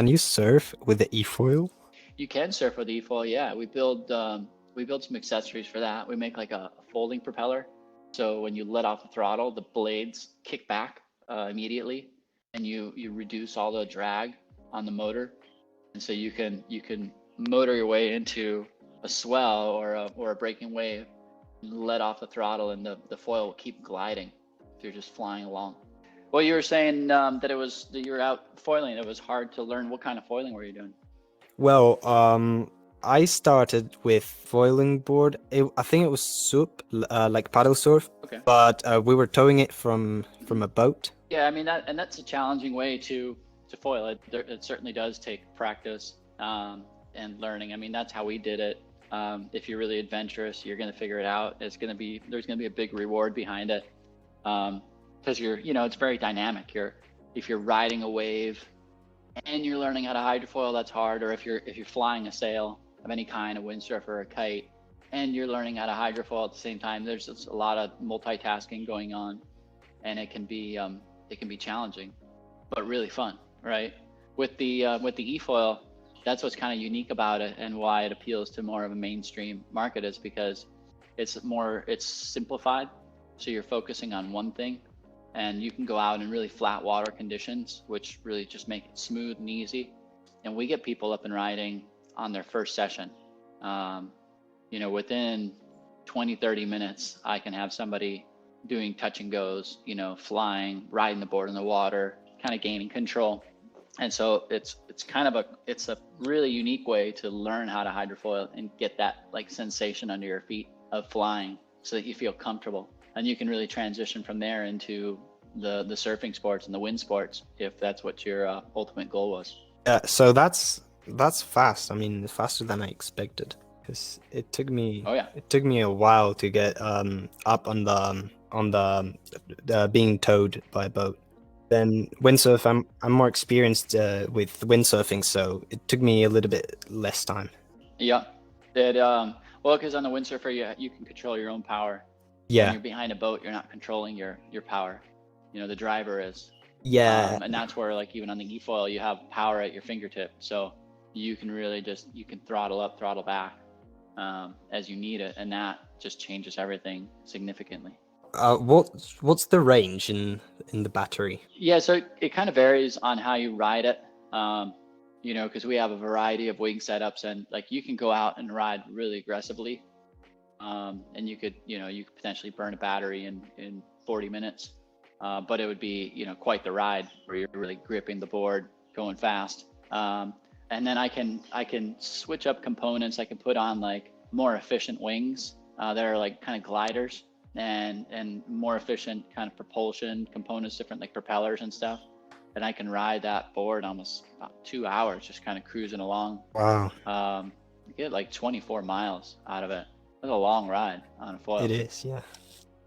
Can you surf with the efoil? You can surf with Efoil, yeah. We build some accessories for that. We make like a folding propeller. So when you let off the throttle, the blades kick back immediately, and you reduce all the drag on the motor, and so you can motor your way into a swell or a breaking wave, let off the throttle, and the foil will keep gliding if you're just flying along. Well, you were saying that you were out foiling. It was hard to learn. What kind of foiling were you doing? Well, I started with foiling board. I think it was SUP, like paddle surf, Okay. but we were towing it from a boat. Yeah, I mean that's a challenging way to foil it. It certainly does take practice and learning. I mean, that's how we did it. If you're really adventurous, you're going to figure it out. There's going to be a big reward behind it because it's very dynamic. If you're riding a wave and you're learning how to hydrofoil, that's hard. Or if you're flying a sail of any kind, a windsurfer or a kite, and you're learning how to hydrofoil at the same time, there's just a lot of multitasking going on, and it can be challenging, but really fun, right? With the efoil, that's what's kind of unique about it, and why it appeals to more of a mainstream market is because it's simplified, so you're focusing on one thing, and you can go out in really flat water conditions, which really just make it smooth and easy. And we get people up and riding on their first session. Within 20-30 minutes, I can have somebody doing touch and goes, flying, riding the board in the water, kind of gaining control. And so it's a really unique way to learn how to hydrofoil and get that like sensation under your feet of flying, so that you feel comfortable, and you can really transition from there into the surfing sports and the wind sports if that's what your ultimate goal was. So that's fast. I mean, faster than I expected, because Oh yeah. it took me a while to get up on the being towed by a boat. Then windsurf, I'm more experienced with windsurfing, so it took me a little bit less time. Yeah. Well, because on the windsurfer, you can control your own power. When Yeah, you're behind a boat, you're not controlling your power. The driver is. yeah, And that's where, like, even on the efoil, you have power at your fingertip, so you can really you can throttle up, throttle back as you need it, and that just changes everything significantly. what's the range in the battery? Yeah, so it kind of varies on how you ride it. Because we have a variety of wing setups, and like you can go out and ride really aggressively, and you could potentially burn a battery in 40 minutes. But it would be, quite the ride where you're really gripping the board, going fast. And then I can switch up components. I can put on like more efficient wings that are like kind of gliders, and more efficient kind of propulsion components, different like propellers and stuff. And I can ride that board almost about 2 hours, just kind of cruising along. Wow, You get like 24 miles out of it. It's a long ride on a it foil. is, yeah.